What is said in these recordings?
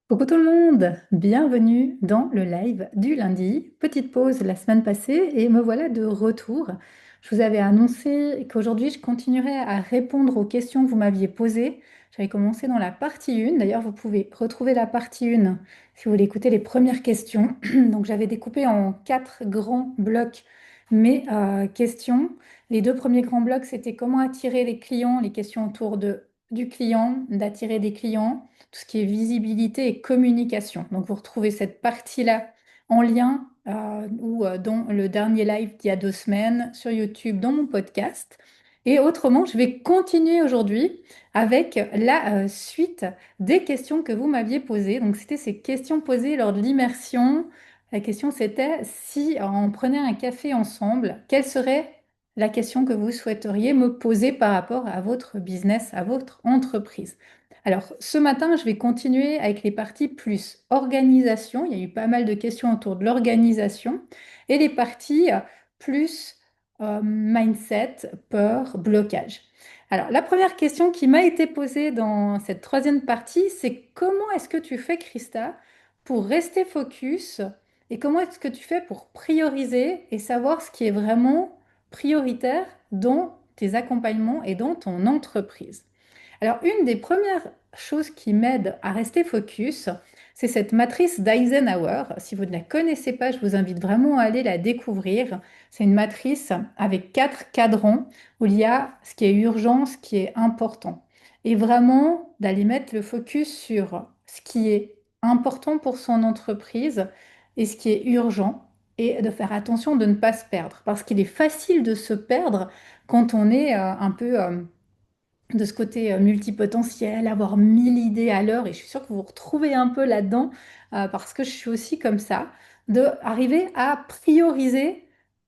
Coucou tout le monde, bienvenue dans le live du lundi. Petite pause la semaine passée et me voilà de retour. Je vous avais annoncé qu'aujourd'hui je continuerai à répondre aux questions que vous m'aviez posées. J'avais commencé dans la partie 1. D'ailleurs, vous pouvez retrouver la partie 1 si vous voulez écouter les premières questions. Donc j'avais découpé en 4 grands blocs mes questions. Les 2 premiers grands blocs, c'était comment attirer les clients, les questions autour du client, d'attirer des clients, tout ce qui est visibilité et communication. Donc, vous retrouvez cette partie-là en lien ou dans le dernier live d'il y a 2 semaines sur YouTube, dans mon podcast. Et autrement, je vais continuer aujourd'hui avec la suite des questions que vous m'aviez posées. Donc, c'était ces questions posées lors de l'immersion. La question, c'était si on prenait un café ensemble, quelle serait la question que vous souhaiteriez me poser par rapport à votre business, à votre entreprise? Alors, ce matin, je vais continuer avec les parties plus organisation. Il y a eu pas mal de questions autour de l'organisation. Et les parties plus mindset, peur, blocage. Alors, la première question qui m'a été posée dans cette troisième partie, c'est comment est-ce que tu fais, Christa, pour rester focus et comment est-ce que tu fais pour prioriser et savoir ce qui est vraiment prioritaire dans tes accompagnements et dans ton entreprise? Alors, une des premières choses qui m'aide à rester focus, c'est cette matrice d'Eisenhower. Si vous ne la connaissez pas, je vous invite vraiment à aller la découvrir. C'est une matrice avec 4 cadrans où il y a ce qui est urgent, ce qui est important. Et vraiment d'aller mettre le focus sur ce qui est important pour son entreprise et ce qui est urgent et de faire attention de ne pas se perdre. Parce qu'il est facile de se perdre quand on est un peu de ce côté multipotentiel, avoir 1000 idées à l'heure, et je suis sûre que vous vous retrouvez un peu là-dedans, parce que je suis aussi comme ça, de arriver à prioriser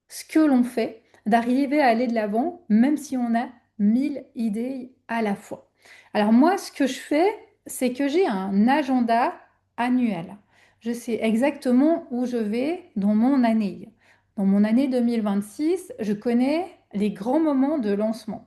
ce que l'on fait, d'arriver à aller de l'avant, même si on a 1000 idées à la fois. Alors moi, ce que je fais, c'est que j'ai un agenda annuel. Je sais exactement où je vais dans mon année. Dans mon année 2026, je connais les grands moments de lancement.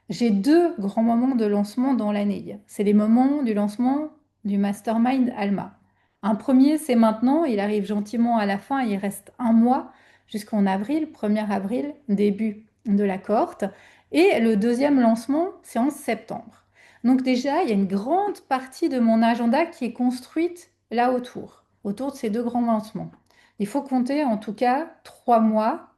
J'ai 2 grands moments de lancement dans l'année. C'est les moments du lancement du Mastermind Alma. Un premier, c'est maintenant, il arrive gentiment à la fin, il reste un mois jusqu'en avril, 1er avril, début de la cohorte. Et le deuxième lancement, c'est en septembre. Donc déjà, il y a une grande partie de mon agenda qui est construite là autour de ces 2 grands lancements. Il faut compter en tout cas 3 mois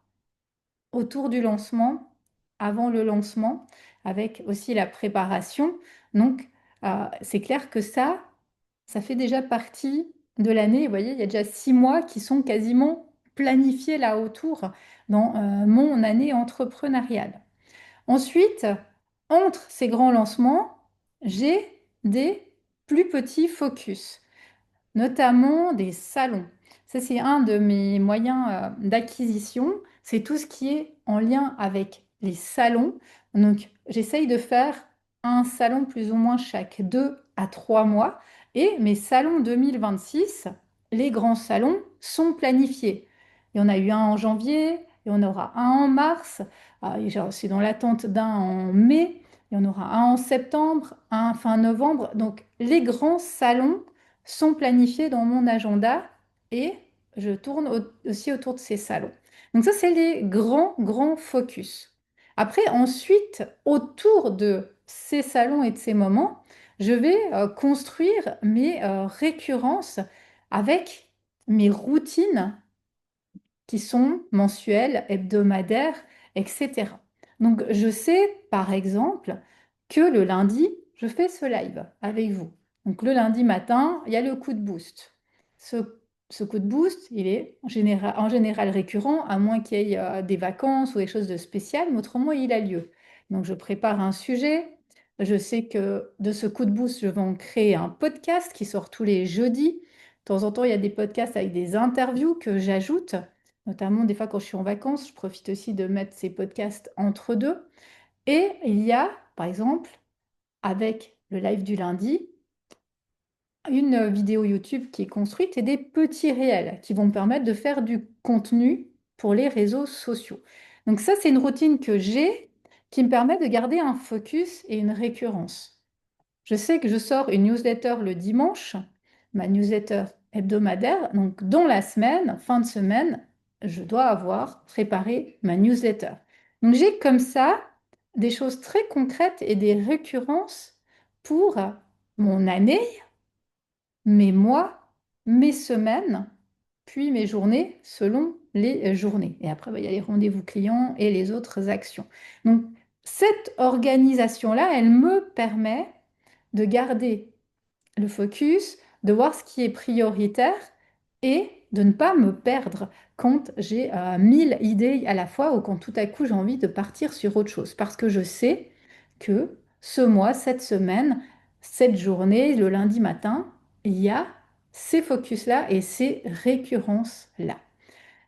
autour du lancement, avant le lancement, avec aussi la préparation. Donc, c'est clair que ça fait déjà partie de l'année. Vous voyez, il y a déjà 6 mois qui sont quasiment planifiés là autour dans mon année entrepreneuriale. Ensuite, entre ces grands lancements, j'ai des plus petits focus, notamment des salons. Ça, c'est un de mes moyens d'acquisition. C'est tout ce qui est en lien avec les salons. Donc, j'essaye de faire un salon plus ou moins chaque 2 à 3 mois. Et mes salons 2026, les grands salons, sont planifiés. Il y en a eu un en janvier, il y en aura un en mars, je suis dans l'attente d'un en mai, il y en aura un en septembre, un fin novembre. Donc, les grands salons sont planifiés dans mon agenda et je tourne aussi autour de ces salons. Donc ça, c'est les grands, grands focus. Après, ensuite, autour de ces salons et de ces moments, je vais construire mes récurrences avec mes routines qui sont mensuelles, hebdomadaires, etc. Donc, je sais, par exemple, que le lundi, je fais ce live avec vous. Donc, le lundi matin, il y a le coup de boost. Ce coup de boost, il est en général récurrent, à moins qu'il y ait des vacances ou des choses de spécial, mais autrement, il a lieu. Donc, je prépare un sujet. Je sais que de ce coup de boost, je vais en créer un podcast qui sort tous les jeudis. De temps en temps, il y a des podcasts avec des interviews que j'ajoute. Notamment, des fois, quand je suis en vacances, je profite aussi de mettre ces podcasts entre deux. Et il y a, par exemple, avec le live du lundi, une vidéo YouTube qui est construite et des petits réels qui vont me permettre de faire du contenu pour les réseaux sociaux. Donc ça, c'est une routine que j'ai qui me permet de garder un focus et une récurrence. Je sais que je sors une newsletter le dimanche, ma newsletter hebdomadaire. Donc, dans la semaine, fin de semaine, je dois avoir préparé ma newsletter. Donc, j'ai comme ça des choses très concrètes et des récurrences pour mon année, mes mois, mes semaines, puis mes journées selon les journées. Et après, bah, il y a les rendez-vous clients et les autres actions. Donc, cette organisation-là, elle me permet de garder le focus, de voir ce qui est prioritaire et de ne pas me perdre quand j'ai 1000 idées à la fois ou quand tout à coup j'ai envie de partir sur autre chose. Parce que je sais que ce mois, cette semaine, cette journée, le lundi matin, il y a ces focus-là et ces récurrences-là.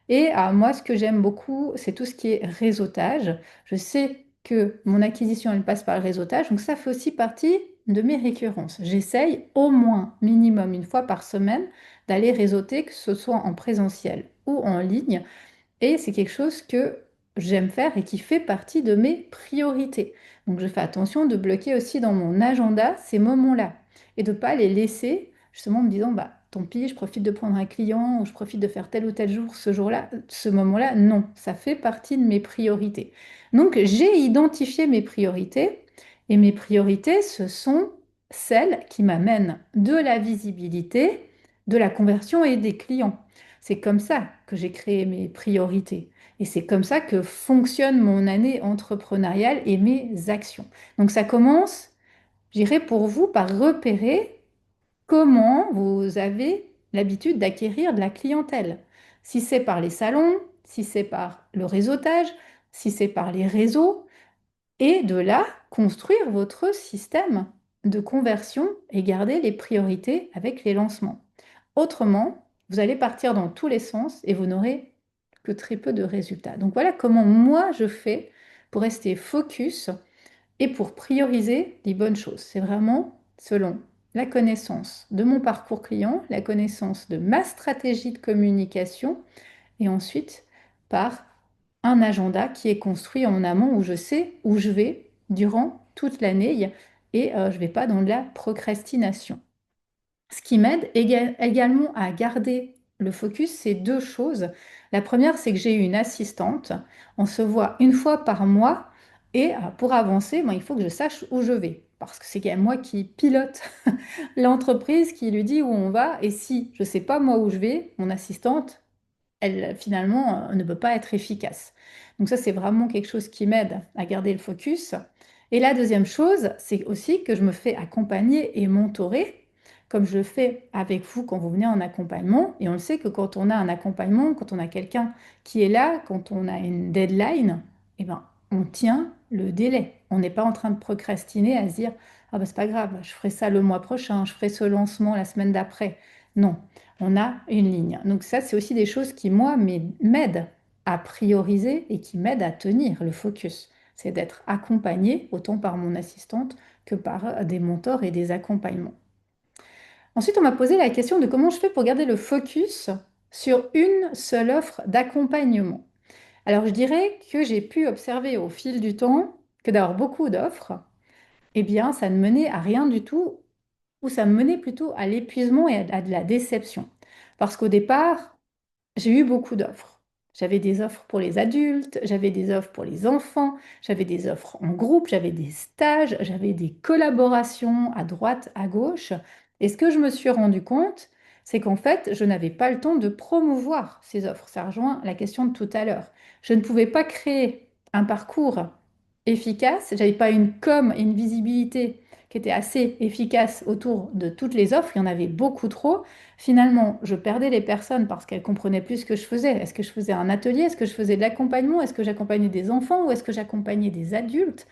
Et moi, ce que j'aime beaucoup, c'est tout ce qui est réseautage. Je sais que mon acquisition, elle passe par le réseautage, donc ça fait aussi partie de mes récurrences. J'essaye au moins, minimum une fois par semaine, d'aller réseauter, que ce soit en présentiel ou en ligne, et c'est quelque chose que j'aime faire et qui fait partie de mes priorités. Donc je fais attention de bloquer aussi dans mon agenda ces moments-là et de ne pas les laisser justement en me disant, bah tant pis, je profite de prendre un client ou je profite de faire tel ou tel jour ce jour-là, ce moment-là. Non, ça fait partie de mes priorités. Donc j'ai identifié mes priorités et mes priorités, ce sont celles qui m'amènent de la visibilité, de la conversion et des clients. C'est comme ça que j'ai créé mes priorités. Et c'est comme ça que fonctionne mon année entrepreneuriale et mes actions. Donc ça commence, j'irai pour vous, par repérer comment vous avez l'habitude d'acquérir de la clientèle. Si c'est par les salons, si c'est par le réseautage, si c'est par les réseaux, et de là, construire votre système de conversion et garder les priorités avec les lancements. Autrement, vous allez partir dans tous les sens et vous n'aurez que très peu de résultats. Donc voilà comment moi je fais pour rester focus et pour prioriser les bonnes choses. C'est vraiment selon la connaissance de mon parcours client, la connaissance de ma stratégie de communication et ensuite par un agenda qui est construit en amont où je sais où je vais durant toute l'année et je ne vais pas dans de la procrastination. Ce qui m'aide également à garder le focus, c'est deux choses. La première, c'est que j'ai une assistante. On se voit une fois par mois et pour avancer, il faut que je sache où je vais. Parce que c'est quand même moi qui pilote l'entreprise, qui lui dit où on va. Et si je ne sais pas moi où je vais, mon assistante, elle finalement ne peut pas être efficace. Donc ça, c'est vraiment quelque chose qui m'aide à garder le focus. Et la deuxième chose, c'est aussi que je me fais accompagner et mentorer, comme je le fais avec vous quand vous venez en accompagnement. Et on le sait que quand on a un accompagnement, quand on a quelqu'un qui est là, quand on a une deadline, eh ben, on tient le délai. On n'est pas en train de procrastiner à se dire, ah ben, c'est pas grave, je ferai ça le mois prochain, je ferai ce lancement la semaine d'après. Non, on a une ligne. Donc ça, c'est aussi des choses qui, moi, m'aident à prioriser et qui m'aident à tenir le focus. C'est d'être accompagné autant par mon assistante que par des mentors et des accompagnements. Ensuite, on m'a posé la question de comment je fais pour garder le focus sur une seule offre d'accompagnement. Alors, je dirais que j'ai pu observer au fil du temps que d'avoir beaucoup d'offres, eh bien, ça ne menait à rien du tout ou ça me menait plutôt à l'épuisement et à de la déception. Parce qu'au départ, j'ai eu beaucoup d'offres. J'avais des offres pour les adultes, j'avais des offres pour les enfants, j'avais des offres en groupe, j'avais des stages, j'avais des collaborations à droite, à gauche. Et ce que je me suis rendu compte, c'est qu'en fait, je n'avais pas le temps de promouvoir ces offres. Ça rejoint la question de tout à l'heure. Je ne pouvais pas créer un parcours efficace, j'avais pas une com et une visibilité qui était assez efficace autour de toutes les offres, il y en avait beaucoup trop. Finalement, je perdais les personnes parce qu'elles comprenaient plus ce que je faisais. Est-ce que je faisais un atelier? Est-ce que je faisais de l'accompagnement? Est-ce que j'accompagnais des enfants ou est-ce que j'accompagnais des adultes?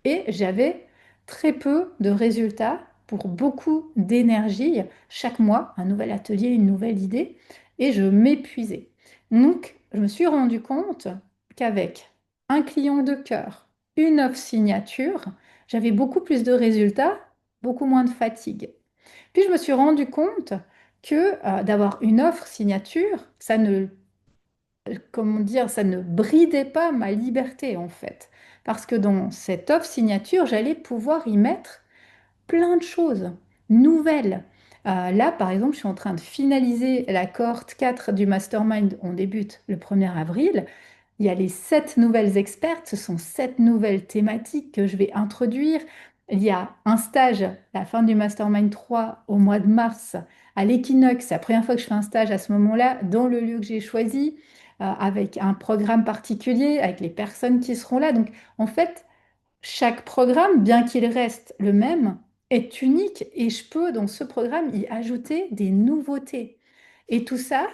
Et j'avais très peu de résultats pour beaucoup d'énergie. Chaque mois, un nouvel atelier, une nouvelle idée. Et je m'épuisais. Donc, je me suis rendu compte qu'avec un client de cœur, une offre signature, j'avais beaucoup plus de résultats, beaucoup moins de fatigue. Puis je me suis rendu compte que d'avoir une offre signature, ça ne, comment dire, ça ne bridait pas ma liberté en fait. Parce que dans cette offre signature, j'allais pouvoir y mettre plein de choses nouvelles. Là, par exemple, je suis en train de finaliser la cohorte 4 du mastermind. On débute le 1er avril. Il y a les 7 nouvelles expertes, ce sont 7 nouvelles thématiques que je vais introduire. Il y a un stage, la fin du Mastermind 3 au mois de mars à l'équinoxe. C'est la première fois que je fais un stage à ce moment-là dans le lieu que j'ai choisi, avec un programme particulier, avec les personnes qui seront là. Donc, en fait, chaque programme, bien qu'il reste le même, est unique et je peux dans ce programme y ajouter des nouveautés. Et tout ça,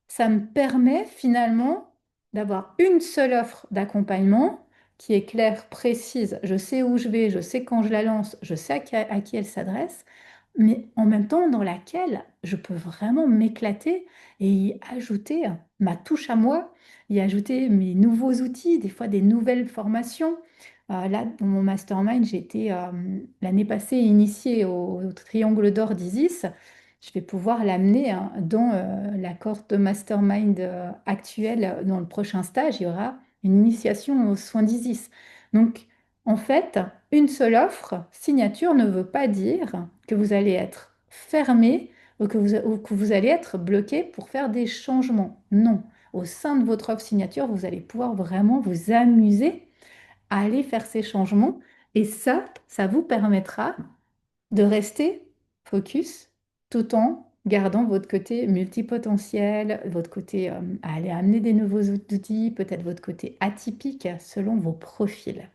ça me permet finalement d'avoir une seule offre d'accompagnement qui est claire, précise. Je sais où je vais, je sais quand je la lance, je sais à qui elle s'adresse, mais en même temps dans laquelle je peux vraiment m'éclater et y ajouter ma touche à moi, y ajouter mes nouveaux outils, des fois des nouvelles formations. Là, dans mon mastermind, j'ai été l'année passée initiée au Triangle d'or d'Isis. Je vais pouvoir l'amener dans la cohorte de mastermind actuelle. Dans le prochain stage, il y aura une initiation aux soins d'Isis. Donc, en fait, une seule offre, signature, ne veut pas dire que vous allez être fermé ou que vous allez être bloqué pour faire des changements. Non. Au sein de votre offre signature, vous allez pouvoir vraiment vous amuser à aller faire ces changements. Et ça vous permettra de rester focus tout en gardant votre côté multipotentiel, votre côté à aller amener des nouveaux outils, peut-être votre côté atypique selon vos profils.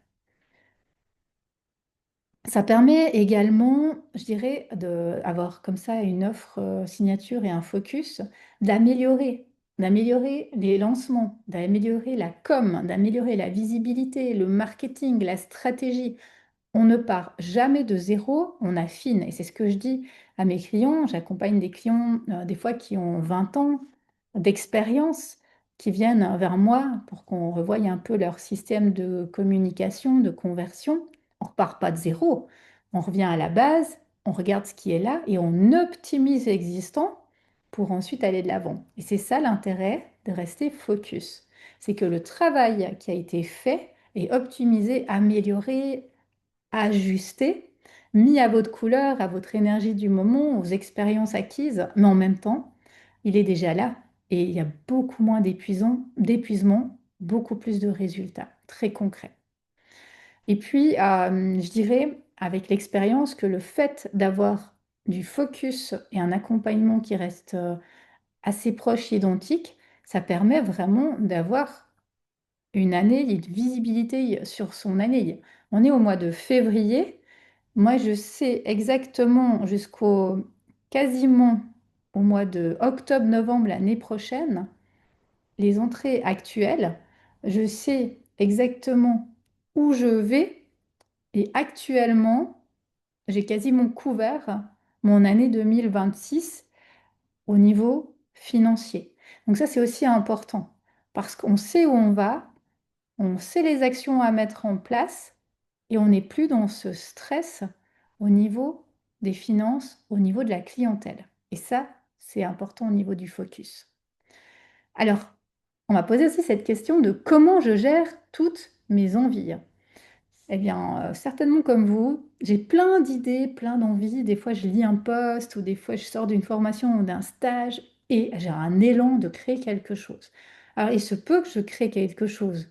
Ça permet également, je dirais, d'avoir comme ça une offre signature et un focus, d'améliorer les lancements, d'améliorer la com, d'améliorer la visibilité, le marketing, la stratégie. On ne part jamais de zéro, on affine. Et c'est ce que je dis à mes clients. J'accompagne des clients, des fois, qui ont 20 ans d'expérience, qui viennent vers moi pour qu'on revoie un peu leur système de communication, de conversion. On ne repart pas de zéro. On revient à la base, on regarde ce qui est là et on optimise l'existant pour ensuite aller de l'avant. Et c'est ça l'intérêt de rester focus. C'est que le travail qui a été fait est optimisé, amélioré, ajusté, mis à votre couleur, à votre énergie du moment, aux expériences acquises, mais en même temps, il est déjà là et il y a beaucoup moins d'épuisement, beaucoup plus de résultats très concrets. Et puis, je dirais, avec l'expérience, que le fait d'avoir du focus et un accompagnement qui reste assez proche, identique, ça permet vraiment d'avoir une année, une visibilité sur son année. On est au mois de février. Moi, je sais exactement jusqu'au quasiment au mois de octobre-novembre l'année prochaine, les entrées actuelles. Je sais exactement où je vais et actuellement, j'ai quasiment couvert mon année 2026 au niveau financier. Donc ça, c'est aussi important parce qu'on sait où on va, on sait les actions à mettre en place et on n'est plus dans ce stress au niveau des finances, au niveau de la clientèle. Et ça, c'est important au niveau du focus. Alors, on m'a posé aussi cette question de comment je gère toutes mes envies. Eh bien, certainement comme vous, j'ai plein d'idées, plein d'envies. Des fois, je lis un post ou des fois, je sors d'une formation ou d'un stage et j'ai un élan de créer quelque chose. Alors, il se peut que je crée quelque chose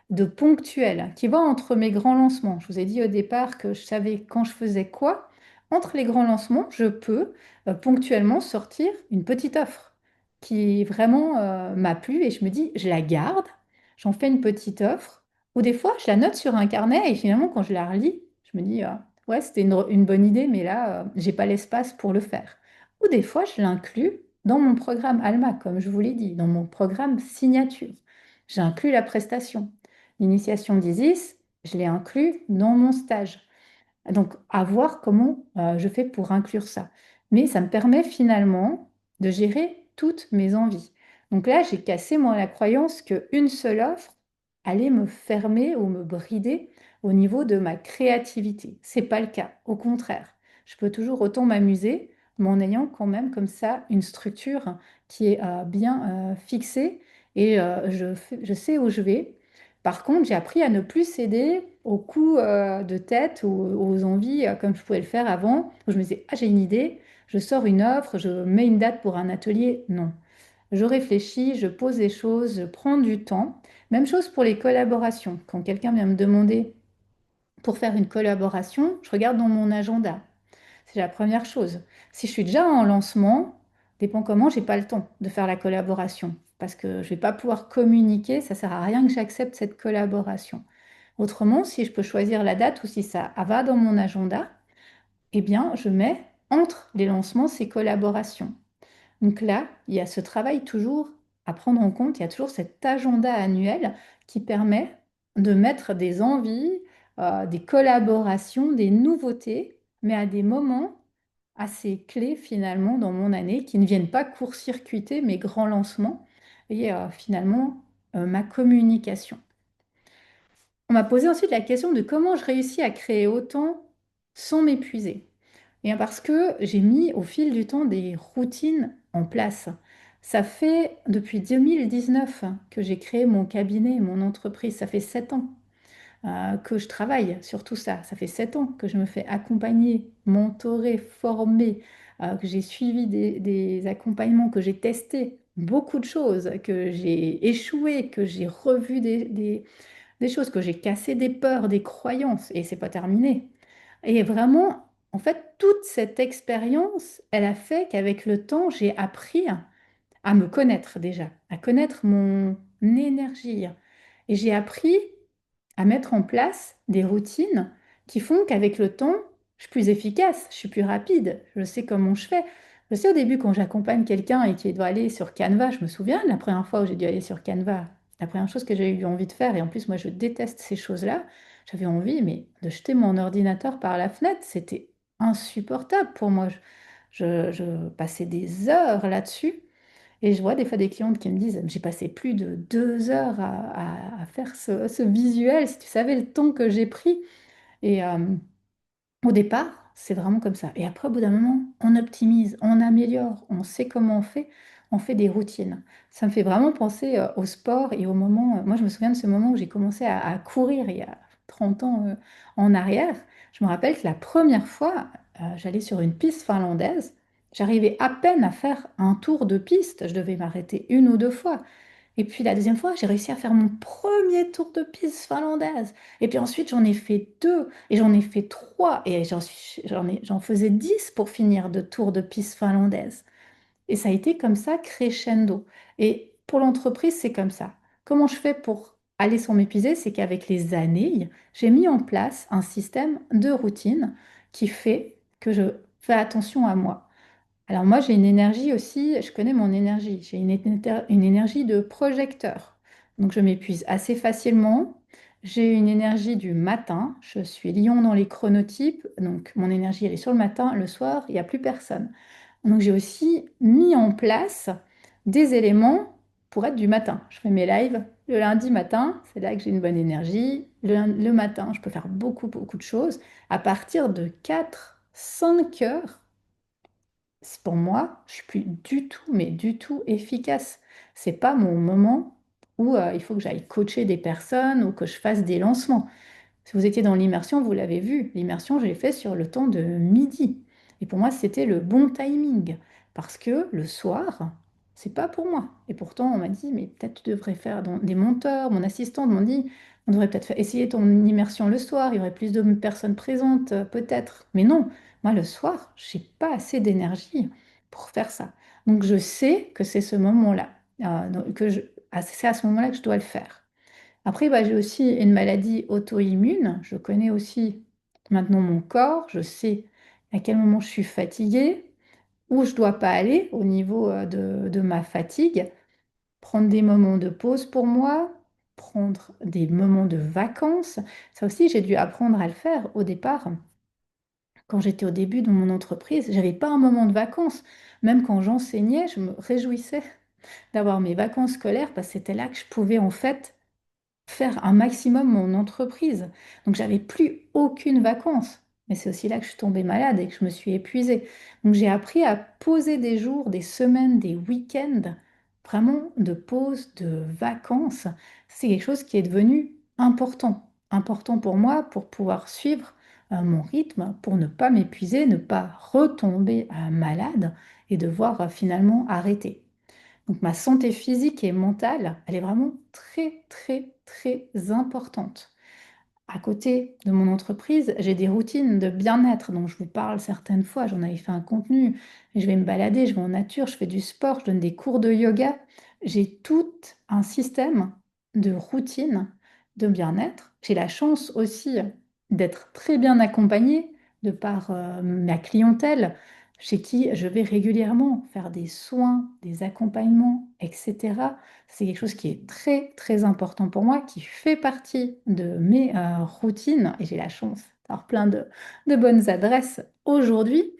de ponctuel qui va entre mes grands lancements. Je vous ai dit au départ que je savais quand je faisais quoi. Entre les grands lancements, je peux ponctuellement sortir une petite offre qui vraiment m'a plu et je me dis, je la garde, j'en fais une petite offre. Ou des fois, je la note sur un carnet et finalement, quand je la relis, je me dis, ouais, c'était une bonne idée, mais là, j'ai pas l'espace pour le faire. Ou des fois, je l'inclus dans mon programme Alma, comme je vous l'ai dit, dans mon programme signature. J'inclus la prestation. L'initiation d'Isis, je l'ai inclus dans mon stage. Donc, à voir comment je fais pour inclure ça. Mais ça me permet finalement de gérer toutes mes envies. Donc là, j'ai cassé moi la croyance qu'une seule offre allait me fermer ou me brider au niveau de ma créativité. C'est pas le cas. Au contraire, je peux toujours autant m'amuser, mais en ayant quand même comme ça une structure qui est bien fixée et je sais où je vais. Par contre, j'ai appris à ne plus céder aux coups de tête ou aux envies comme je pouvais le faire avant, où je me disais, ah j'ai une idée, je sors une offre, je mets une date pour un atelier. Non. Je réfléchis, je pose des choses, je prends du temps. Même chose pour les collaborations. Quand quelqu'un vient me demander pour faire une collaboration, je regarde dans mon agenda. C'est la première chose. Si je suis déjà en lancement, dépend comment, j'ai pas le temps de faire la collaboration parce que je vais pas pouvoir communiquer, ça sert à rien que j'accepte cette collaboration. Autrement, si je peux choisir la date ou si ça va dans mon agenda, eh bien, je mets entre les lancements ces collaborations. Donc là, il y a ce travail toujours à prendre en compte, il y a toujours cet agenda annuel qui permet de mettre des envies, des collaborations, des nouveautés, mais à des moments assez clés finalement dans mon année qui ne viennent pas court-circuiter mes grands lancements et finalement ma communication. On m'a posé ensuite la question de comment je réussis à créer autant sans m'épuiser. Et parce que j'ai mis au fil du temps des routines en place. Ça fait depuis 2019 que j'ai créé mon cabinet, mon entreprise. Ça fait 7 ans que je travaille sur tout ça. Ça fait 7 ans que je me fais accompagner, mentorer, former, que j'ai suivi des accompagnements, que j'ai testé beaucoup de choses, que j'ai échoué, que j'ai revu des choses, que j'ai cassé des peurs, des croyances, et c'est pas terminé. Et vraiment, en fait, toute cette expérience, elle a fait qu'avec le temps, j'ai appris à me connaître déjà, à connaître mon énergie. Et j'ai appris à mettre en place des routines qui font qu'avec le temps, je suis plus efficace, je suis plus rapide, je sais comment je fais. Je sais au début quand j'accompagne quelqu'un et qui doit aller sur Canva, je me souviens de la première fois où j'ai dû aller sur Canva, la première chose que j'ai eu envie de faire, et en plus moi je déteste ces choses-là, j'avais envie mais de jeter mon ordinateur par la fenêtre, c'était insupportable pour moi. Je passais des heures là-dessus. Et je vois des fois des clientes qui me disent, j'ai passé plus de 2 heures à faire ce visuel, si tu savais le temps que j'ai pris. Et au départ, c'est vraiment comme ça. Et après, au bout d'un moment, on optimise, on améliore, on sait comment on fait des routines. Ça me fait vraiment penser au sport et au moment, moi je me souviens de ce moment où j'ai commencé à courir il y a 30 ans en arrière. Je me rappelle que la première fois, j'allais sur une piste finlandaise. J'arrivais à peine à faire un tour de piste. Je devais m'arrêter une ou deux fois. Et puis la deuxième fois, j'ai réussi à faire mon premier tour de piste finlandaise. Et puis ensuite, j'en ai fait deux, et j'en ai fait trois, et j'en faisais 10 pour finir de tour de piste finlandaise. Et ça a été comme ça, crescendo. Et pour l'entreprise, c'est comme ça. Comment je fais pour aller sans m'épuiser? C'est qu'avec les années, j'ai mis en place un système de routine qui fait que je fais attention à moi. Alors moi, j'ai une énergie aussi, je connais mon énergie, j'ai une énergie de projecteur. Donc je m'épuise assez facilement. J'ai une énergie du matin, je suis lion dans les chronotypes, donc mon énergie elle est sur le matin, le soir, il n'y a plus personne. Donc j'ai aussi mis en place des éléments pour être du matin. Je fais mes lives le lundi matin, c'est là que j'ai une bonne énergie. Le matin, je peux faire beaucoup, beaucoup de choses. À partir de 4, 5 heures, pour moi, je suis plus du tout, mais du tout efficace. C'est pas mon moment où il faut que j'aille coacher des personnes ou que je fasse des lancements. Si vous étiez dans l'immersion, vous l'avez vu. L'immersion, je l'ai fait sur le temps de midi. Et pour moi, c'était le bon timing. Parce que le soir, c'est pas pour moi. Et pourtant, on m'a dit, mais peut-être tu devrais faire des monteurs. Mon assistante m'a dit, on devrait peut-être essayer ton immersion le soir. Il y aurait plus de personnes présentes, peut-être. Mais non, moi, le soir, j'ai pas assez d'énergie pour faire ça. Donc, je sais que c'est ce moment-là, c'est à ce moment-là que je dois le faire. Après, bah, j'ai aussi une maladie auto-immune. Je connais aussi maintenant mon corps. Je sais à quel moment je suis fatiguée, où je dois pas aller au niveau de ma fatigue. Prendre des moments de pause pour moi, prendre des moments de vacances. Ça aussi, j'ai dû apprendre à le faire au départ. Quand j'étais au début de mon entreprise, j'avais pas un moment de vacances. Même quand j'enseignais, je me réjouissais d'avoir mes vacances scolaires parce que c'était là que je pouvais en fait faire un maximum mon entreprise. Donc j'avais plus aucune vacances. Mais c'est aussi là que je suis tombée malade et que je me suis épuisée. Donc j'ai appris à poser des jours, des semaines, des week-ends, vraiment de pause, de vacances. C'est quelque chose qui est devenu important. important pour moi pour pouvoir suivre mon rythme, pour ne pas m'épuiser, ne pas retomber malade et devoir finalement arrêter. Donc ma santé physique et mentale, elle est vraiment très, très, très importante. À côté de mon entreprise, j'ai des routines de bien-être dont je vous parle certaines fois. J'en avais fait un contenu. Je vais me balader, je vais en nature, je fais du sport, je donne des cours de yoga. J'ai tout un système de routine de bien-être. J'ai la chance aussi d'être très bien accompagnée de par ma clientèle, chez qui je vais régulièrement faire des soins, des accompagnements, etc. C'est quelque chose qui est très, très important pour moi, qui fait partie de mes routines et j'ai la chance d'avoir plein de bonnes adresses aujourd'hui.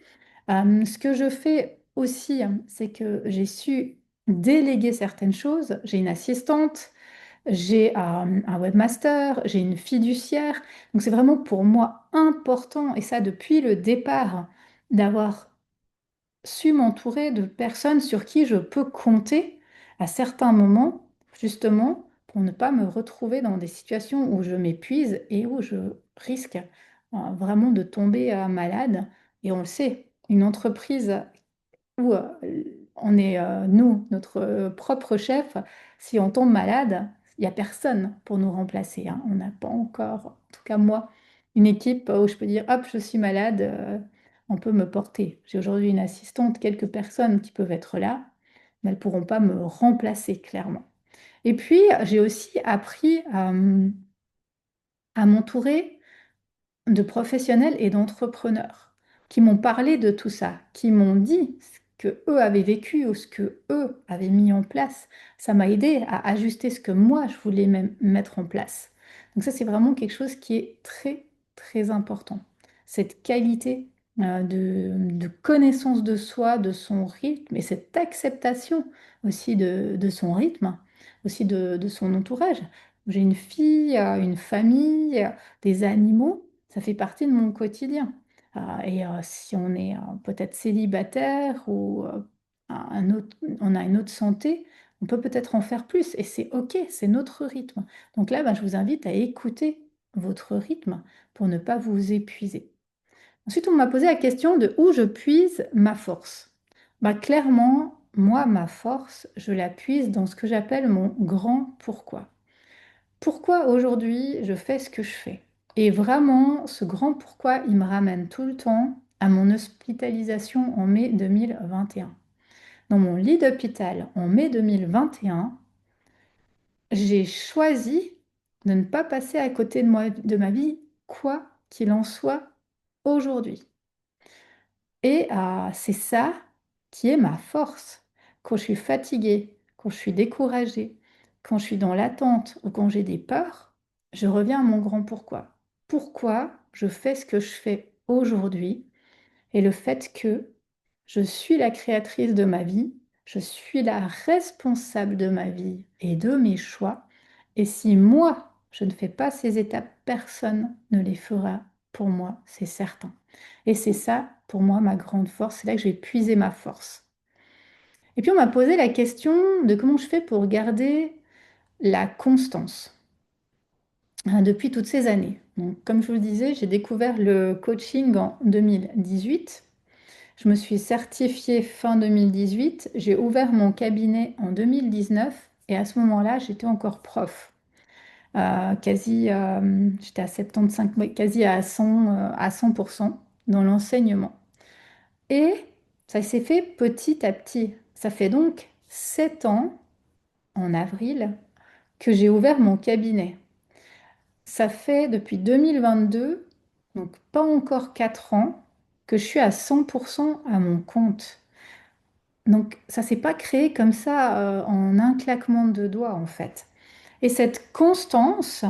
Ce que je fais aussi, c'est que j'ai su déléguer certaines choses. J'ai une assistante, j'ai un webmaster, j'ai une fiduciaire. Donc c'est vraiment pour moi important, et ça depuis le départ, d'avoir su m'entourer de personnes sur qui je peux compter à certains moments, justement, pour ne pas me retrouver dans des situations où je m'épuise et où je risque vraiment de tomber malade. Et on le sait, une entreprise où on est, nous, notre propre chef, si on tombe malade, il n'y a personne pour nous remplacer, hein. On n'a pas encore, en tout cas moi, une équipe où je peux dire, hop, je suis malade, on peut me porter. J'ai aujourd'hui une assistante, quelques personnes qui peuvent être là, mais elles ne pourront pas me remplacer, clairement. Et puis, j'ai aussi appris à m'entourer de professionnels et d'entrepreneurs qui m'ont parlé de tout ça, qui m'ont dit ce que eux avaient vécu ou ce que eux avaient mis en place. Ça m'a aidé à ajuster ce que moi je voulais même mettre en place. Donc ça, c'est vraiment quelque chose qui est très, très important. Cette qualité de connaissance de soi, de son rythme et cette acceptation aussi de son rythme, aussi de son entourage. J'ai une fille, une famille, des animaux, ça fait partie de mon quotidien. Si on est peut-être célibataire ou on a une autre santé, on peut peut-être en faire plus et c'est OK, c'est notre rythme. Donc là, ben, je vous invite à écouter votre rythme pour ne pas vous épuiser. Ensuite, on m'a posé la question de où je puise ma force. Bah, clairement, moi, ma force, je la puise dans ce que j'appelle mon grand pourquoi. Pourquoi aujourd'hui je fais ce que je fais? Et vraiment, ce grand pourquoi, il me ramène tout le temps à mon hospitalisation en mai 2021. Dans mon lit d'hôpital en mai 2021, j'ai choisi de ne pas passer à côté de moi, de ma vie, quoi qu'il en soit aujourd'hui. Et c'est ça qui est ma force. Quand je suis fatiguée, quand je suis découragée, quand je suis dans l'attente ou quand j'ai des peurs, je reviens à mon grand pourquoi. Pourquoi je fais ce que je fais aujourd'hui et le fait que je suis la créatrice de ma vie, je suis la responsable de ma vie et de mes choix. Et si moi, je ne fais pas ces étapes, personne ne les fera pour moi, c'est certain. Et c'est ça, pour moi, ma grande force. C'est là que je vais puiser ma force. Et puis, on m'a posé la question de comment je fais pour garder la constance depuis toutes ces années. Donc, comme je vous le disais, j'ai découvert le coaching en 2018. Je me suis certifiée fin 2018. J'ai ouvert mon cabinet en 2019. Et à ce moment-là, j'étais encore prof. J'étais à 75, ouais, quasi à 100% dans l'enseignement. Et ça s'est fait petit à petit. Ça fait donc 7 ans, en avril, que j'ai ouvert mon cabinet. Ça fait depuis 2022, donc pas encore 4 ans, que je suis à 100% à mon compte. Donc ça s'est pas créé comme ça en un claquement de doigts en fait. Et cette constance,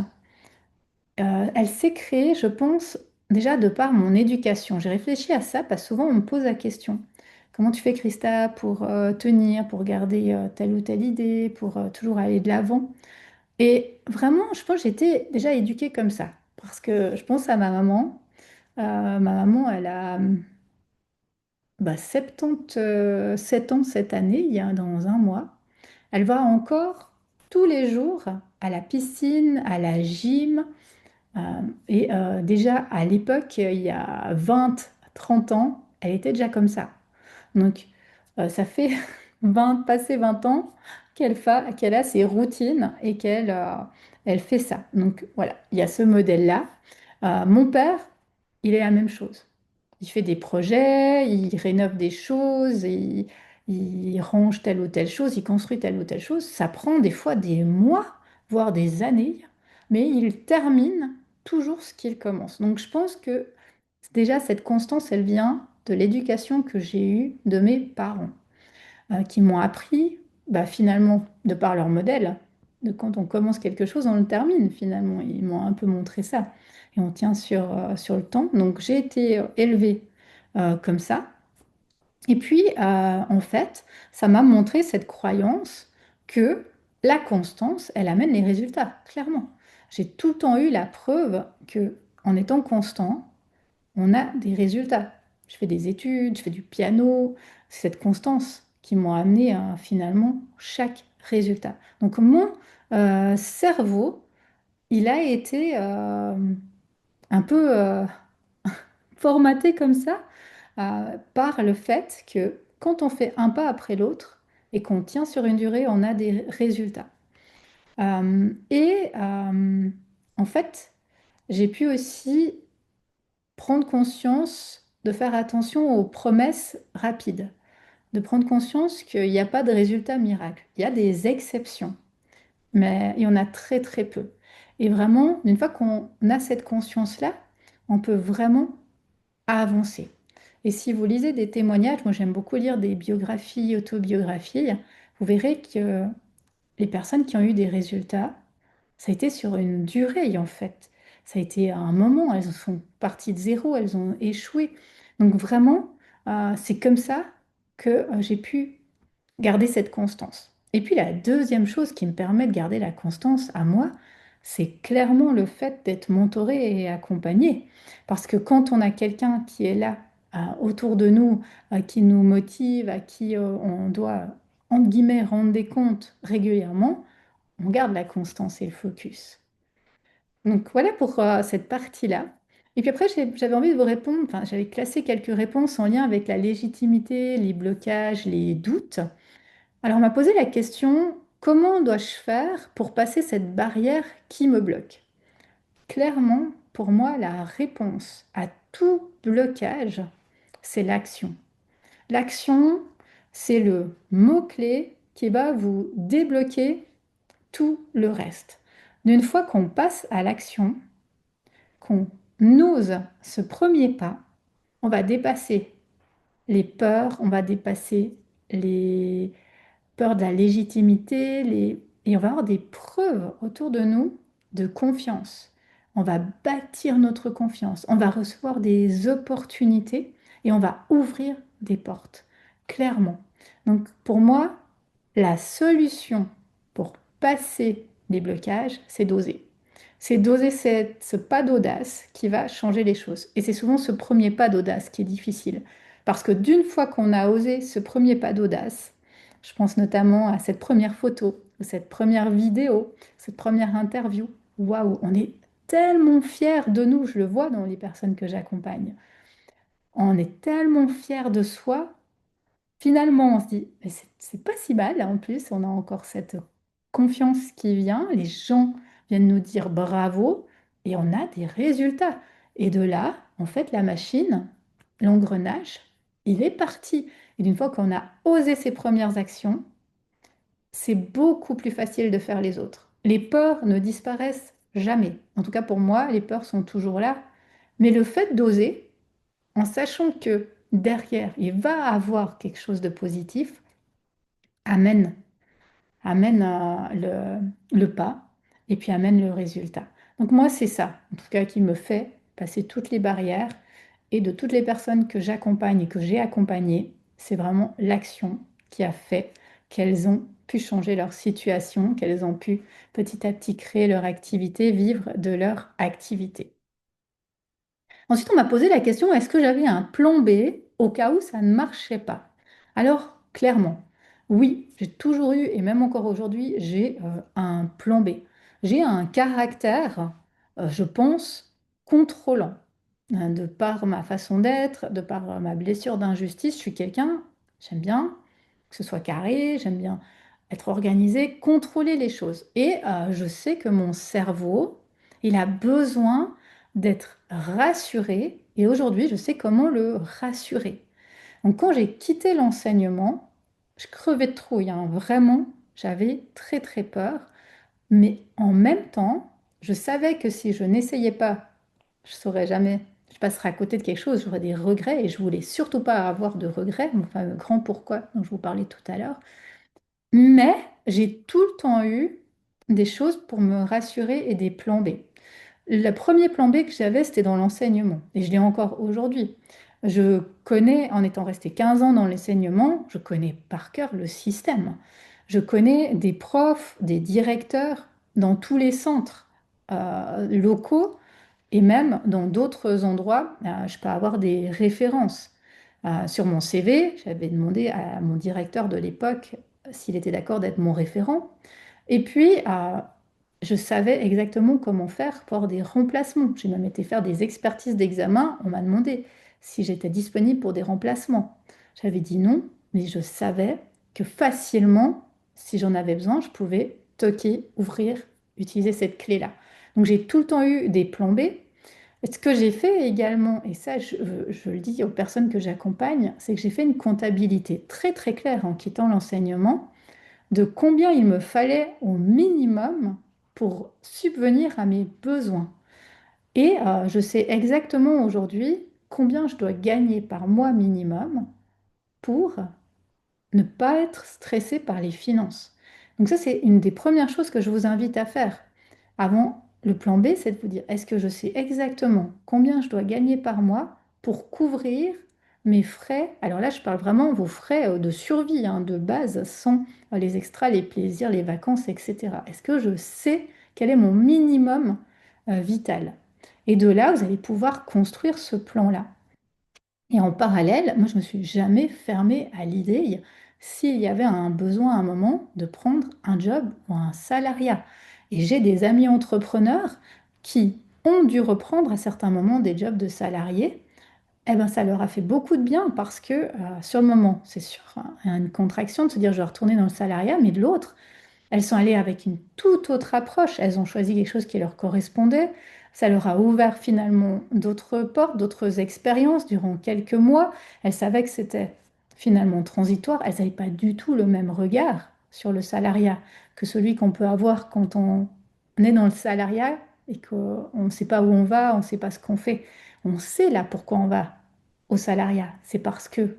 elle s'est créée, je pense, déjà de par mon éducation. J'ai réfléchi à ça parce que souvent on me pose la question. Comment tu fais, Christa, pour tenir, pour garder telle ou telle idée, pour toujours aller de l'avant? Et vraiment, je pense que j'étais déjà éduquée comme ça. Parce que je pense à ma maman. Ma maman, elle a 7 ans cette année, il y a dans un mois. Elle va encore tous les jours à la piscine, à la gym. Euh, Déjà à l'époque, il y a 20, 30 ans, elle était déjà comme ça. Donc, ça fait 20 ans qu'elle a ses routines et elle fait ça. Donc, voilà, il y a ce modèle-là. Mon père, il est la même chose. Il fait des projets, il rénove des choses, il range telle ou telle chose, il construit telle ou telle chose. Ça prend des fois des mois, voire des années, mais il termine toujours ce qu'il commence. Donc, je pense que déjà, cette constance, elle vient de l'éducation que j'ai eue de mes parents, qui m'ont appris, bah, finalement, de par leur modèle, de quand on commence quelque chose, on le termine finalement. Ils m'ont un peu montré ça. Et on tient sur le temps. Donc, j'ai été élevée comme ça. Et puis, en fait, ça m'a montré cette croyance que la constance, elle amène les résultats, clairement. J'ai tout le temps eu la preuve que en étant constant, on a des résultats. Je fais des études, je fais du piano, c'est cette constance qui m'ont amené à finalement chaque résultat. Donc mon cerveau, il a été un peu formaté comme ça par le fait que quand on fait un pas après l'autre et qu'on tient sur une durée, on a des résultats. En fait, j'ai pu aussi prendre conscience de faire attention aux promesses rapides, de prendre conscience qu'il n'y a pas de résultat miracle. Il y a des exceptions, mais il y en a très très peu. Et vraiment, une fois qu'on a cette conscience-là, on peut vraiment avancer. Et si vous lisez des témoignages, moi j'aime beaucoup lire des biographies, autobiographies, vous verrez que les personnes qui ont eu des résultats, ça a été sur une durée en fait. Ça a été à un moment, elles sont parties de zéro, elles ont échoué. Donc vraiment, c'est comme ça que j'ai pu garder cette constance. Et puis la deuxième chose qui me permet de garder la constance à moi, c'est clairement le fait d'être mentoré et accompagné. Parce que quand on a quelqu'un qui est là autour de nous, qui nous motive, à qui on doit, entre guillemets, rendre des comptes régulièrement, on garde la constance et le focus. Donc voilà pour cette partie-là. Et puis après, j'avais envie de vous répondre, enfin, j'avais classé quelques réponses en lien avec la légitimité, les blocages, les doutes. Alors on m'a posé la question, comment dois-je faire pour passer cette barrière qui me bloque? Clairement, pour moi, la réponse à tout blocage, c'est l'action. L'action, c'est le mot-clé qui va vous débloquer tout le reste. Une fois qu'on passe à l'action, qu'on ose ce premier pas, on va dépasser les peurs, on va dépasser les peurs de la légitimité, et on va avoir des preuves autour de nous de confiance. On va bâtir notre confiance, on va recevoir des opportunités et on va ouvrir des portes, clairement. Donc pour moi, la solution pour passer les blocages, c'est d'oser. C'est d'oser ce pas d'audace qui va changer les choses. Et c'est souvent ce premier pas d'audace qui est difficile. Parce que d'une fois qu'on a osé ce premier pas d'audace, je pense notamment à cette première photo, ou cette première vidéo, cette première interview. Waouh, on est tellement fiers de nous, je le vois dans les personnes que j'accompagne. On est tellement fiers de soi. Finalement, on se dit, mais c'est pas si mal. En plus, on a encore cette confiance qui vient. Les gens viennent nous dire bravo et on a des résultats. Et de là, en fait, la machine, l'engrenage, il est parti. Et d'une fois qu'on a osé ses premières actions, c'est beaucoup plus facile de faire les autres. Les peurs ne disparaissent jamais. En tout cas, pour moi, les peurs sont toujours là. Mais le fait d'oser, en sachant que derrière, il va avoir quelque chose de positif, amène, amène le pas et puis amène le résultat. Donc moi, c'est ça, en tout cas, qui me fait passer toutes les barrières et de toutes les personnes que j'accompagne et que j'ai accompagnées, c'est vraiment l'action qui a fait qu'elles ont pu changer leur situation, qu'elles ont pu petit à petit créer leur activité, vivre de leur activité. Ensuite, on m'a posé la question, est-ce que j'avais un plan B au cas où ça ne marchait pas? Alors, clairement, oui, j'ai toujours eu, et même encore aujourd'hui, j'ai un plan B. J'ai un caractère je pense, contrôlant. De par ma façon d'être, de par ma blessure d'injustice, je suis quelqu'un, j'aime bien que ce soit carré, j'aime bien être organisé, contrôler les choses. Et je sais que mon cerveau, il a besoin d'être rassuré. Et aujourd'hui, je sais comment le rassurer. Donc quand j'ai quitté l'enseignement, je crevais de trouille, hein. Vraiment, j'avais très très peur. Mais en même temps, je savais que si je n'essayais pas, je saurais jamais, je passerais à côté de quelque chose, j'aurais des regrets et je voulais surtout pas avoir de regrets, enfin le grand pourquoi dont je vous parlais tout à l'heure. Mais j'ai tout le temps eu des choses pour me rassurer et des plans B. Le premier plan B que j'avais, c'était dans l'enseignement. Et je l'ai encore aujourd'hui. Je connais, en étant resté 15 ans dans l'enseignement, je connais par cœur le système. Je connais des profs, des directeurs dans tous les centres locaux et même dans d'autres endroits. Je peux avoir des références. Sur mon CV, j'avais demandé à mon directeur de l'époque s'il était d'accord d'être mon référent. Et puis, je savais exactement comment faire pour des remplacements. J'ai même été faire des expertises d'examen. On m'a demandé si j'étais disponible pour des remplacements. J'avais dit non, mais je savais que facilement, si j'en avais besoin, je pouvais toquer, ouvrir, utiliser cette clé-là. Donc j'ai tout le temps eu des plans B. Et ce que j'ai fait également, et ça je le dis aux personnes que j'accompagne, c'est que j'ai fait une comptabilité très très claire en quittant l'enseignement de combien il me fallait au minimum pour subvenir à mes besoins. Et je sais exactement aujourd'hui combien je dois gagner par mois minimum pour ne pas être stressé par les finances. Donc ça, c'est une des premières choses que je vous invite à faire. Avant, le plan B, c'est de vous dire, est-ce que je sais exactement combien je dois gagner par mois pour couvrir mes frais? Alors là, je parle vraiment vos frais de survie, hein, de base, sans les extras, les plaisirs, les vacances, etc. Est-ce que je sais quel est mon minimum vital? Et de là, vous allez pouvoir construire ce plan-là. Et en parallèle, moi, je me suis jamais fermée à l'idée, s'il y avait un besoin à un moment, de prendre un job ou un salariat. Et j'ai des amis entrepreneurs qui ont dû reprendre à certains moments des jobs de salariés. Eh ben, ça leur a fait beaucoup de bien parce que sur le moment, c'est sûr, hein, une contraction de se dire je vais retourner dans le salariat, mais de l'autre, elles sont allées avec une toute autre approche. Elles ont choisi quelque chose qui leur correspondait. Ça leur a ouvert finalement d'autres portes, d'autres expériences durant quelques mois. Elles savaient que c'était finalement transitoire. Elles n'avaient pas du tout le même regard sur le salariat que celui qu'on peut avoir quand on est dans le salariat et qu'on ne sait pas où on va, on ne sait pas ce qu'on fait. On sait là pourquoi on va au salariat. C'est parce que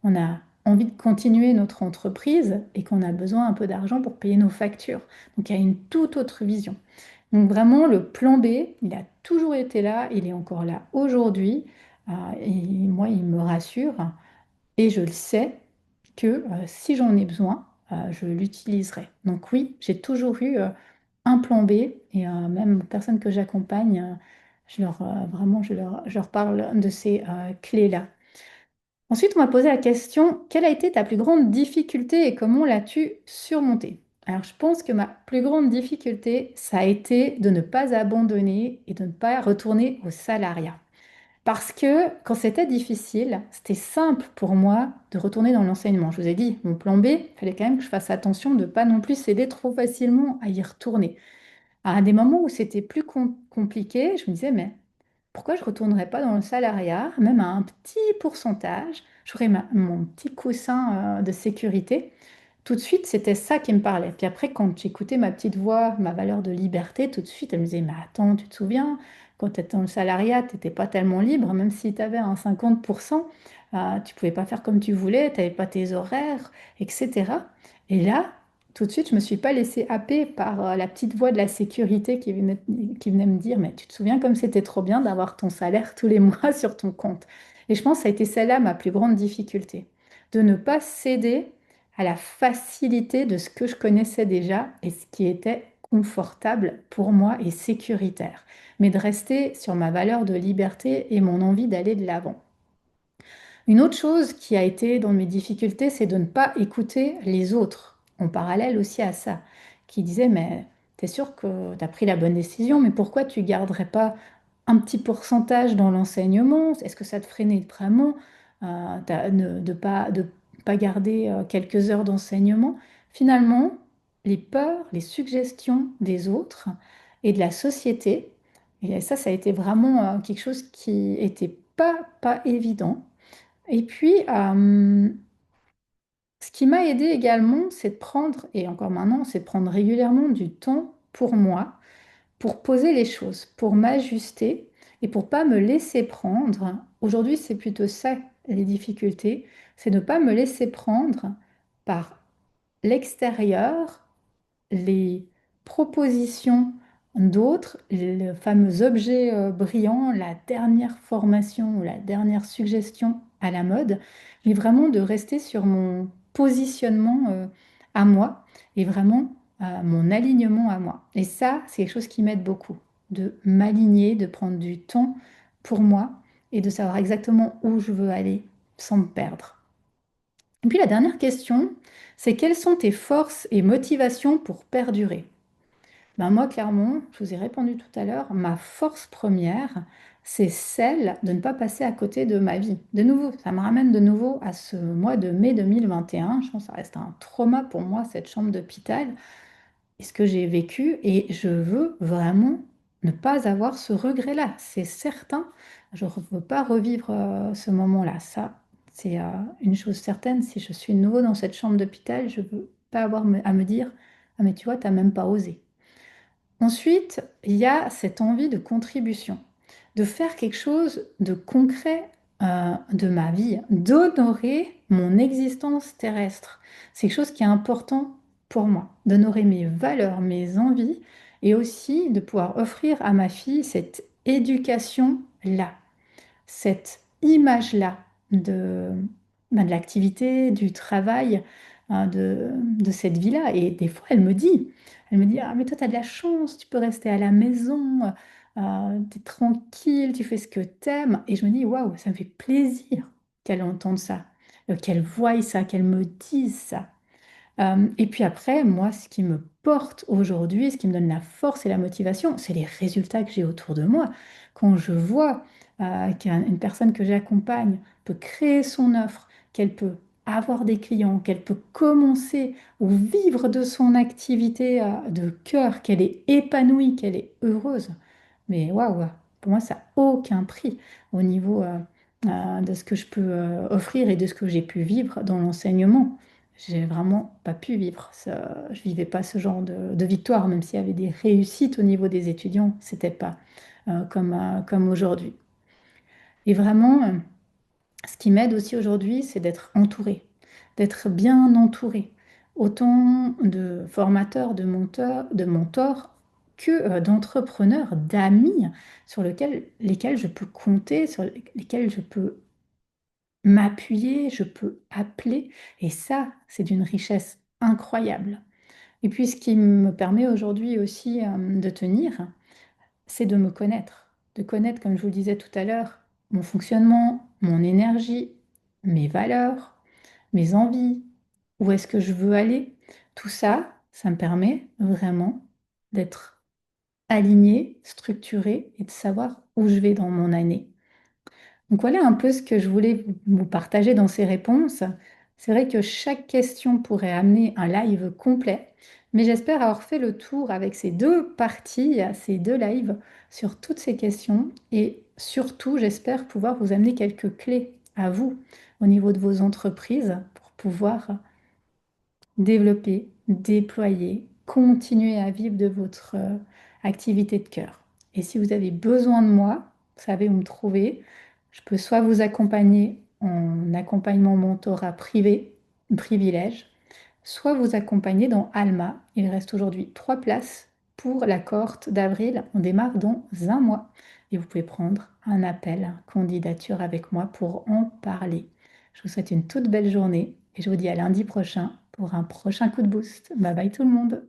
on a envie de continuer notre entreprise et qu'on a besoin un peu d'argent pour payer nos factures. Donc il y a une toute autre vision. Donc vraiment, le plan B, il a toujours été là, il est encore là aujourd'hui. Et moi, il me rassure et je le sais que si j'en ai besoin, je l'utiliserai. Donc oui, j'ai toujours eu un plan B et même les personnes que j'accompagne, vraiment, je leur parle de ces clés-là. Ensuite, on m'a posé la question, quelle a été ta plus grande difficulté et comment l'as-tu surmontée? Alors, je pense que ma plus grande difficulté, ça a été de ne pas abandonner et de ne pas retourner au salariat. Parce que quand c'était difficile, c'était simple pour moi de retourner dans l'enseignement. Je vous ai dit, mon plan B, il fallait quand même que je fasse attention de ne pas non plus céder trop facilement à y retourner. À des moments où c'était plus compliqué, je me disais, mais pourquoi je ne retournerais pas dans le salariat, même à un petit pourcentage, j'aurais mon petit coussin de sécurité. Tout de suite, c'était ça qui me parlait. Puis après, quand j'écoutais ma petite voix, ma valeur de liberté, tout de suite, elle me disait, mais attends, tu te souviens, quand tu étais dans le salariat, tu n'étais pas tellement libre, même si tu avais un 50%, tu pouvais pas faire comme tu voulais, tu n'avais pas tes horaires, etc. Et là, tout de suite, je ne me suis pas laissée happer par la petite voix de la sécurité qui venait me dire, mais tu te souviens comme c'était trop bien d'avoir ton salaire tous les mois sur ton compte. Et je pense que ça a été celle-là ma plus grande difficulté, de ne pas céder à la facilité de ce que je connaissais déjà et ce qui était confortable pour moi et sécuritaire, mais de rester sur ma valeur de liberté et mon envie d'aller de l'avant. Une autre chose qui a été dans mes difficultés, c'est de ne pas écouter les autres, en parallèle aussi à ça, qui disaient, mais tu es sûr que tu as pris la bonne décision, mais pourquoi tu garderais pas un petit pourcentage dans l'enseignement? Est-ce que ça te freinait vraiment de pas garder quelques heures d'enseignement? Finalement, les peurs, les suggestions des autres et de la société, et ça a été vraiment quelque chose qui était pas évident. Et puis, ce qui m'a aidé également, c'est de prendre, et encore maintenant, c'est de prendre régulièrement du temps pour moi, pour poser les choses, pour m'ajuster et pour pas me laisser prendre. Aujourd'hui, c'est plutôt ça, les difficultés, c'est ne pas me laisser prendre par l'extérieur, les propositions d'autres, le fameux objet brillant, la dernière formation ou la dernière suggestion à la mode, mais vraiment de rester sur mon positionnement à moi et vraiment mon alignement à moi. Et ça, c'est quelque chose qui m'aide beaucoup, de m'aligner, de prendre du temps pour moi et de savoir exactement où je veux aller sans me perdre. Et puis la dernière question, c'est quelles sont tes forces et motivations pour perdurer? Ben moi, clairement, je vous ai répondu tout à l'heure, ma force première, c'est celle de ne pas passer à côté de ma vie. De nouveau, ça me ramène de nouveau à ce mois de mai 2021. Je pense que ça reste un trauma pour moi, cette chambre d'hôpital et ce que j'ai vécu. Et je veux vraiment ne pas avoir ce regret-là. C'est certain, je ne veux pas revivre ce moment-là. Ça, c'est une chose certaine. Si je suis de nouveau dans cette chambre d'hôpital, je ne veux pas avoir à me dire, ah mais tu vois, tu n'as même pas osé. Ensuite, il y a cette envie de contribution, de faire quelque chose de concret de ma vie, d'honorer mon existence terrestre. C'est quelque chose qui est important pour moi, d'honorer mes valeurs, mes envies, et aussi de pouvoir offrir à ma fille cette éducation-là, cette image-là de, de l'activité, du travail, de cette vie-là. Et des fois, elle me dit, ah, mais toi, tu as de la chance, tu peux rester à la maison, tu es tranquille, tu fais ce que tu aimes. Et je me dis, waouh, ça me fait plaisir qu'elle entende ça, qu'elle voie ça, qu'elle me dise ça. Et puis après, moi, ce qui me porte aujourd'hui, ce qui me donne la force et la motivation, c'est les résultats que j'ai autour de moi. Quand je vois qu'une personne que j'accompagne peut créer son offre, qu'elle peut avoir des clients, qu'elle peut commencer ou vivre de son activité de cœur, qu'elle est épanouie, qu'elle est heureuse. Mais waouh, pour moi, ça n'a aucun prix au niveau de ce que je peux offrir et de ce que j'ai pu vivre dans l'enseignement. J'ai vraiment pas pu vivre ça. Je vivais pas ce genre de victoire, même s'il y avait des réussites au niveau des étudiants, c'était pas comme aujourd'hui. Et vraiment, ce qui m'aide aussi aujourd'hui, c'est d'être entourée, d'être bien entourée, autant de formateurs, de mentors que d'entrepreneurs, d'amis sur lesquels je peux compter, sur lesquels je peux m'appuyer, je peux appeler. Et ça, c'est d'une richesse incroyable. Et puis, ce qui me permet aujourd'hui aussi de tenir, c'est de connaître, comme je vous le disais tout à l'heure, mon fonctionnement, mon énergie, mes valeurs, mes envies, où est-ce que je veux aller. Tout ça, ça me permet vraiment d'être aligné, structuré et de savoir où je vais dans mon année. Donc voilà un peu ce que je voulais vous partager dans ces réponses. C'est vrai que chaque question pourrait amener un live complet, mais j'espère avoir fait le tour avec ces deux parties, ces deux lives sur toutes ces questions et surtout, j'espère pouvoir vous amener quelques clés à vous au niveau de vos entreprises pour pouvoir développer, déployer, continuer à vivre de votre activité de cœur. Et si vous avez besoin de moi, vous savez où me trouver. Je peux soit vous accompagner en accompagnement mentorat privé, un privilège, soit vous accompagner dans Alma. Il reste aujourd'hui 3 places pour la cohorte d'avril. On démarre dans un mois et vous pouvez prendre un appel, candidature avec moi pour en parler. Je vous souhaite une toute belle journée et je vous dis à lundi prochain pour un prochain coup de boost. Bye bye tout le monde.